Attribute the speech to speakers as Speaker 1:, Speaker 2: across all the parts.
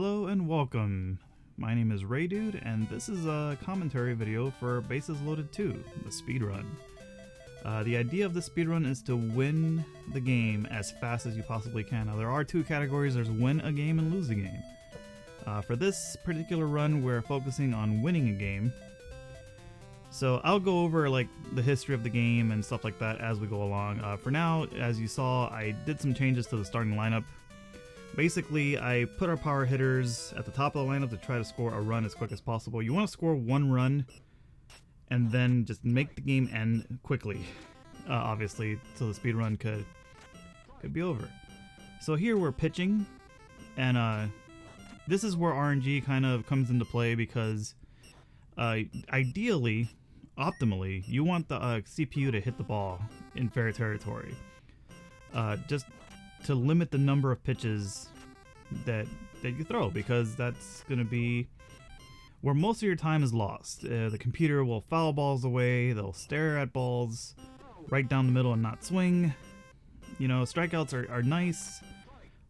Speaker 1: Hello and welcome. My name is RayDude, and this is a commentary video for Bases Loaded 2, the speedrun. The idea of the speedrun is to win the game as fast as you possibly can. Now there are two categories, there's win a game and lose a game. For this particular run, we're focusing on winning a game. So I'll go over like the history of the game and stuff like that as we go along. For now, as you saw, I did some changes to the starting lineup. Basically, I put our power hitters at the top of the lineup to try to score a run as quick as possible. You want to score one run and then just make the game end quickly, obviously, so the speed run could be over. So here we're pitching, and this is where RNG kind of comes into play because ideally, optimally, you want the CPU to hit the ball in fair territory. Just to limit the number of pitches that you throw, because that's going to be where most of your time is lost. The computer will foul balls away, they'll stare at balls right down the middle and not swing. You know, strikeouts are nice,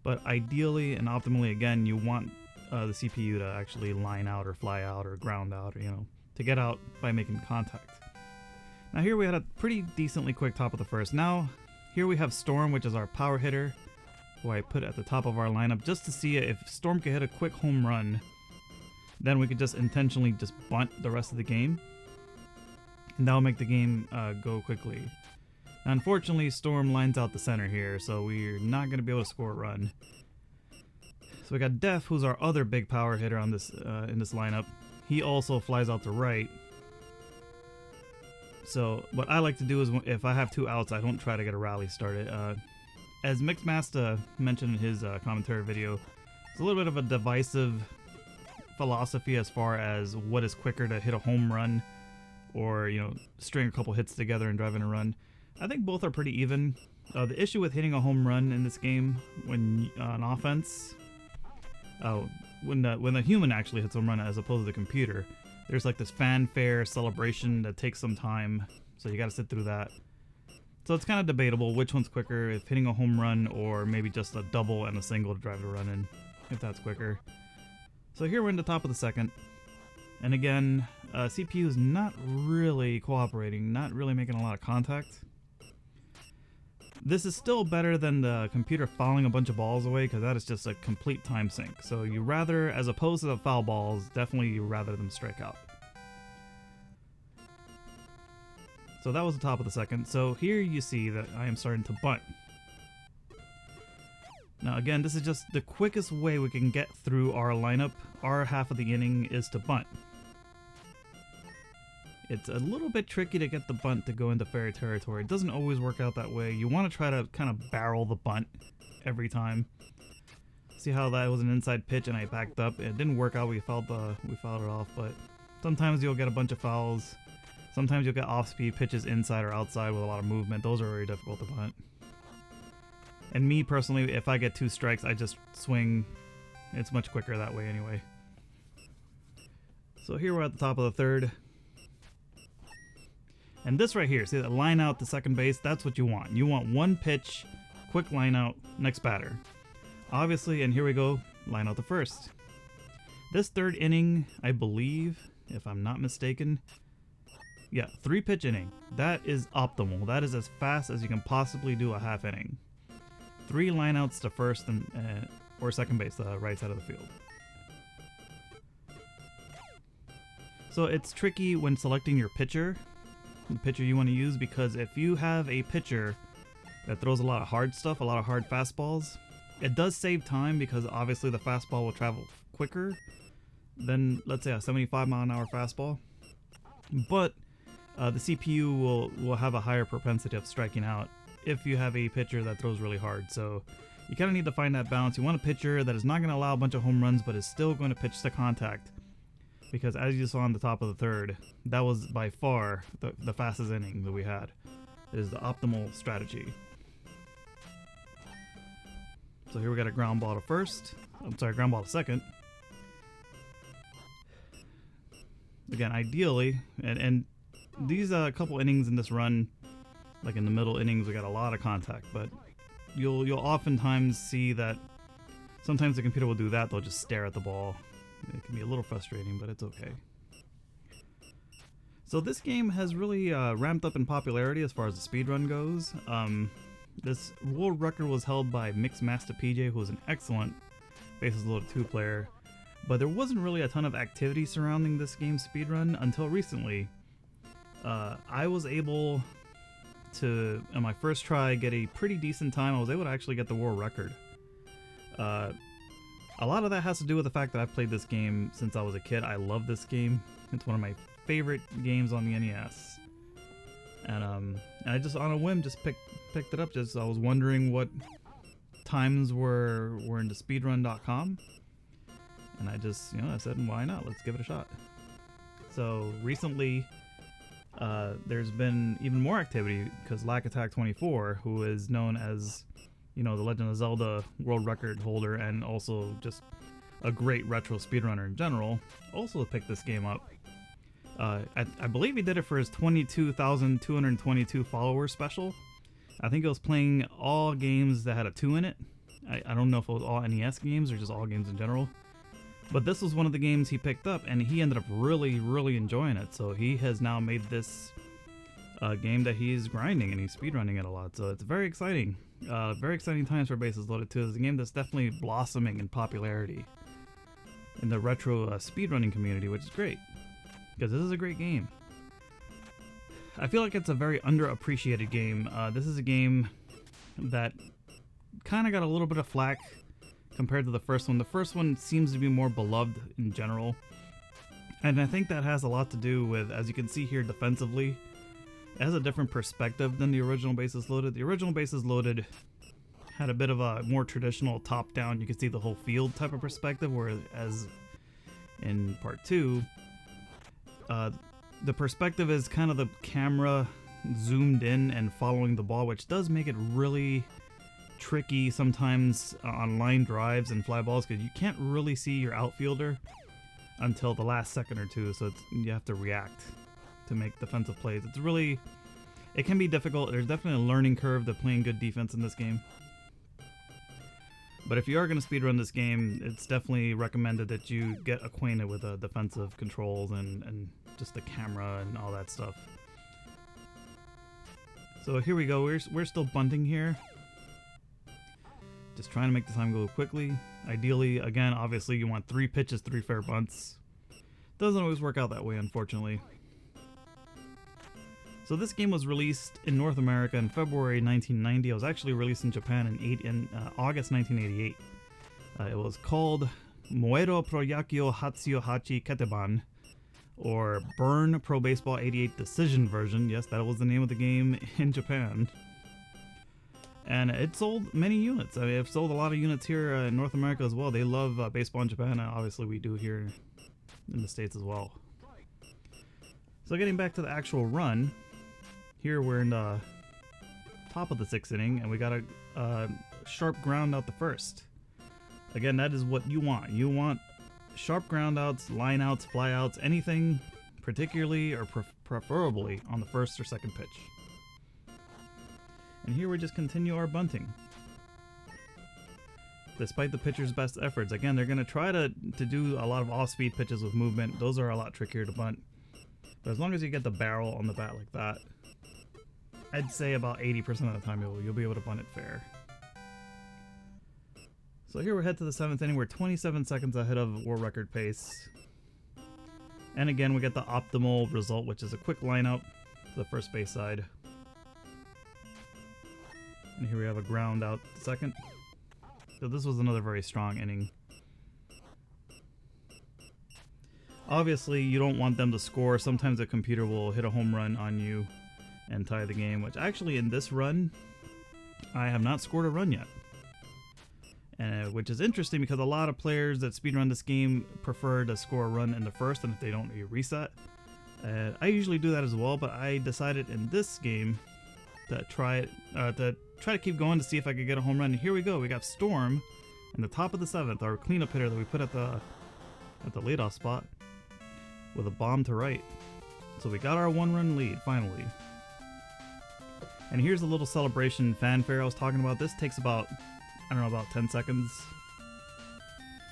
Speaker 1: but ideally and optimally, again, you want the CPU to actually line out or fly out or ground out, or, you know, to get out by making contact. Now here we had a pretty decently quick top of the first. Now here we have Storm, which is our power hitter, who I put at the top of our lineup just to see if Storm could hit a quick home run. Then we could just intentionally just bunt the rest of the game, and that'll make the game go quickly. Now, unfortunately, Storm lines out the center here, so we're not going to be able to score a run. So we got Def, who's our other big power hitter on this in this lineup. He also flies out to right. So what I like to do is, if I have two outs, I don't try to get a rally started. As Mixmaster mentioned in his commentary video, it's a little bit of a divisive philosophy as far as what is quicker, to hit a home run or, you know, string a couple hits together and drive in a run. I think both are pretty even. The issue with hitting a home run in this game, when on offense, when the human actually hits a home run as opposed to the computer, there's like this fanfare celebration that takes some time, so you gotta sit through that. So it's kind of debatable which one's quicker, if hitting a home run or maybe just a double and a single to drive the run in, if that's quicker. So here we're in the top of the second, and again, CPU is not really cooperating, not really making a lot of contact. This is still better than the computer fouling a bunch of balls away, because that is just a complete time sink. So you rather, as opposed to the foul balls, definitely you rather them strike out. So that was the top of the second. So here you see that I am starting to bunt. Now again, this is just the quickest way we can get through our lineup. Our half of the inning is to bunt. It's a little bit tricky to get the bunt to go into fair territory. It doesn't always work out that way. You want to try to kind of barrel the bunt every time. See how that was an inside pitch and I backed up. It didn't work out. We fouled it off. But sometimes you'll get a bunch of fouls. Sometimes you'll get off-speed pitches inside or outside with a lot of movement. Those are very difficult to bunt. And me personally, if I get two strikes, I just swing. It's much quicker that way anyway. So here we're at the top of the third. And this right here, see that line out to second base, that's what you want. You want one pitch, quick line out, next batter. Obviously, and here we go, line out to first. This third inning, I believe, if I'm not mistaken, yeah, 3-pitch inning. That is optimal. That is as fast as you can possibly do a half inning. 3 lineouts to first and or second base, the right side of the field. So it's tricky when selecting your pitcher, the pitcher you want to use, because if you have a pitcher that throws a lot of hard stuff, a lot of hard fastballs, it does save time, because obviously the fastball will travel quicker than, let's say, a 75-mile-an-hour fastball. But the CPU will have a higher propensity of striking out if you have a pitcher that throws really hard. So you kind of need to find that balance. You want a pitcher that is not going to allow a bunch of home runs, but is still going to pitch to contact. Because as you saw on the top of the third, that was by far the fastest inning that we had. It is the optimal strategy. So here we got a ground ball to first. I'm sorry, ground ball to second. Again, ideally, and these couple innings in this run, like in the middle innings, we got a lot of contact, but you'll oftentimes see that Sometimes the computer will do that, they'll just stare at the ball. It can be a little frustrating, but it's okay. So this game has really ramped up in popularity as far as the speedrun goes. This world record was held by Mixmaster PJ, who was an excellent Bases Loaded 2 player, but there wasn't really a ton of activity surrounding this game's speedrun until recently. I was able to, in my first try, get a pretty decent time. I was able to actually get the world record. A lot of that has to do with the fact that I've played this game since I was a kid. I love this game. It's one of my favorite games on the NES. And I just on a whim just picked it up. Just I was wondering what times were into speedrun.com, and I just I said, why not? Let's give it a shot. So recently, there's been even more activity because Lack Attack 24, who is known as the Legend of Zelda world record holder and also just a great retro speedrunner in general, also picked this game up. I believe he did it for his 22,222 followers special. I think it was playing all games that had a 2 in it. I don't know if it was all NES games or just all games in general. But this was one of the games he picked up, and he ended up really, really enjoying it. So he has now made this game that he's grinding, and he's speedrunning it a lot. So it's very exciting. Very exciting times for Bases Loaded 2. It's a game that's definitely blossoming in popularity in the retro speedrunning community, which is great. Because this is a great game. I feel like it's a very underappreciated game. This is a game that kind of got a little bit of flack compared to the first one. The first one seems to be more beloved in general. And I think that has a lot to do with, as you can see here defensively, it has a different perspective than the original Bases Loaded. The original Bases Loaded had a bit of a more traditional top-down, you can see the whole field type of perspective, whereas in Part 2, the perspective is kind of the camera zoomed in and following the ball, which does make it really tricky sometimes on line drives and fly balls because you can't really see your outfielder until the last second or two, so you have to react to make defensive plays. It can be difficult. There's definitely a learning curve to playing good defense in this game. But if you are going to speedrun this game, it's definitely recommended that you get acquainted with the defensive controls and just the camera and all that stuff. So here we go. We're still bunting here. Just trying to make the time go quickly. Ideally, again, obviously you want 3 pitches, 3 fair bunts. Doesn't always work out that way, unfortunately. So this game was released in North America in February 1990. It was actually released in Japan in August 1988. It was called Moero Pro Yakyo Hatsuyo Hachi Keteban, or Burn Pro Baseball 88 Decision Version. Yes, that was the name of the game in Japan. And it sold many units. I mean, it sold a lot of units here in North America as well. They love baseball in Japan, and obviously we do here in the States as well. So getting back to the actual run, here we're in the top of the 6th inning, and we got a sharp ground out the first. Again, that is what you want. You want sharp ground outs, line outs, fly outs, anything particularly or preferably on the first or second pitch. And here we just continue our bunting. Despite the pitcher's best efforts, again, they're going to try to do a lot of off-speed pitches with movement. Those are a lot trickier to bunt. But as long as you get the barrel on the bat like that, I'd say about 80% of the time you'll be able to bunt it fair. So here we're head to the 7th inning. We're 27 seconds ahead of world record pace. And again, we get the optimal result, which is a quick line out to the first base side. And here we have a ground out to second. So this was another very strong inning. Obviously, you don't want them to score. Sometimes the computer will hit a home run on you and tie the game, which actually in this run, I have not scored a run yet. Which is interesting because a lot of players that speedrun this game prefer to score a run in the first, and if they don't, you reset. I usually do that as well, but I decided in this game to try to keep going to see if I could get a home run. And here we go. We got Storm in the top of the 7th, our cleanup hitter that we put at the leadoff spot with a bomb to right. So we got our 1-run lead finally. And here's a little celebration fanfare I was talking about. This takes about, I don't know, about 10 seconds.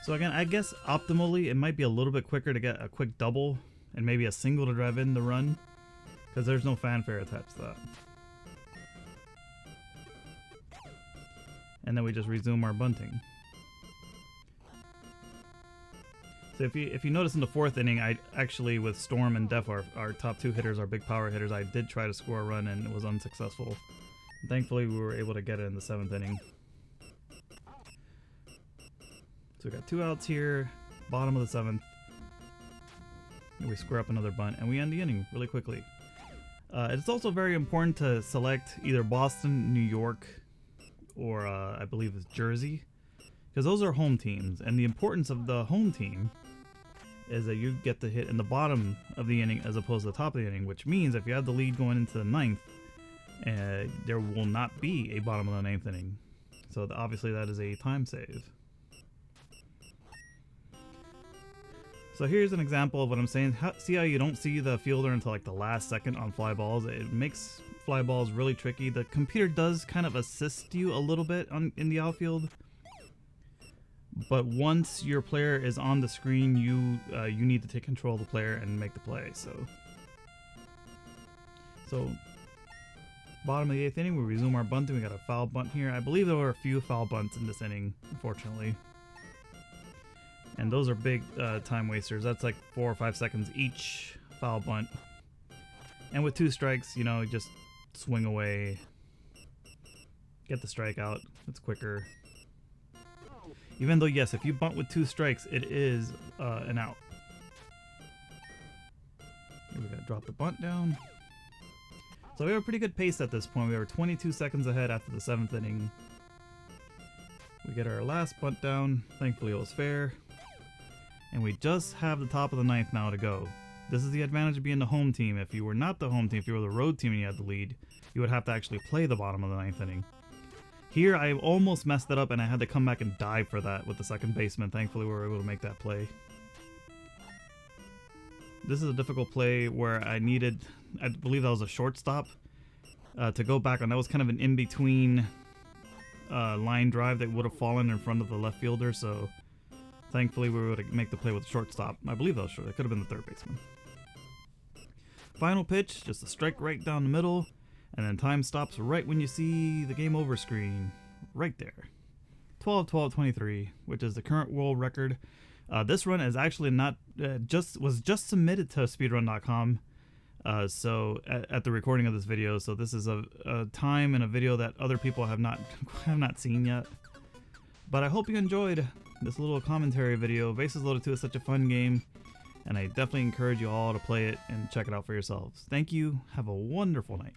Speaker 1: So again, I guess optimally it might be a little bit quicker to get a quick double and maybe a single to drive in the run, because there's no fanfare attached to that. And then we just resume our bunting. So if you notice in the 4th inning, I actually, with Storm and Def, our top 2 hitters, our big power hitters, I did try to score a run and it was unsuccessful. And thankfully we were able to get it in the 7th inning. So we got 2 outs here, bottom of the 7th. And we square up another bunt and we end the inning really quickly. It's also very important to select either Boston, New York, or I believe it's Jersey, because those are home teams. And the importance of the home team is that you get to hit in the bottom of the inning as opposed to the top of the inning, which means if you have the lead going into the 9th, there will not be a bottom of the 9th inning. So obviously that is a time save. So here's an example of what I'm saying. See how you don't see the fielder until like the last second on fly balls? It makes fly balls really tricky. The computer does kind of assist you a little bit in the outfield, but once your player is on the screen, you need to take control of the player and make the play. So bottom of the 8th inning, we resume our bunting. We got a foul bunt here. I believe there were a few foul bunts in this inning, unfortunately. And those are big time wasters. That's like 4 or 5 seconds each foul bunt. And with 2 strikes, you know, just swing away, get the strikeout. It's quicker. Even though, yes, if you bunt with 2 strikes, it is an out. Here we gotta drop the bunt down. So we have a pretty good pace at this point. We were 22 seconds ahead after the 7th inning. We get our last bunt down. Thankfully, it was fair. And we just have the top of the 9th now to go. This is the advantage of being the home team. If you were not the home team, if you were the road team and you had the lead, you would have to actually play the bottom of the 9th inning. Here, I almost messed it up and I had to come back and dive for that with the second baseman. Thankfully, we were able to make that play. This is a difficult play where I needed, I believe that was a shortstop, to go back on. That was kind of an in-between line drive that would have fallen in front of the left fielder, so thankfully we were able to make the play with the shortstop. I believe that was short. It could have been the third baseman. Final pitch, just a strike right down the middle, and then time stops right when you see the game over screen. Right there. 12-12-23, which is the current world record. This run is actually not was just submitted to speedrun.com. So at the recording of this video, so this is a time and a video that other people have not seen yet. But I hope you enjoyed this little commentary video. Bases Loaded 2 is such a fun game, and I definitely encourage you all to play it and check it out for yourselves. Thank you. Have a wonderful night.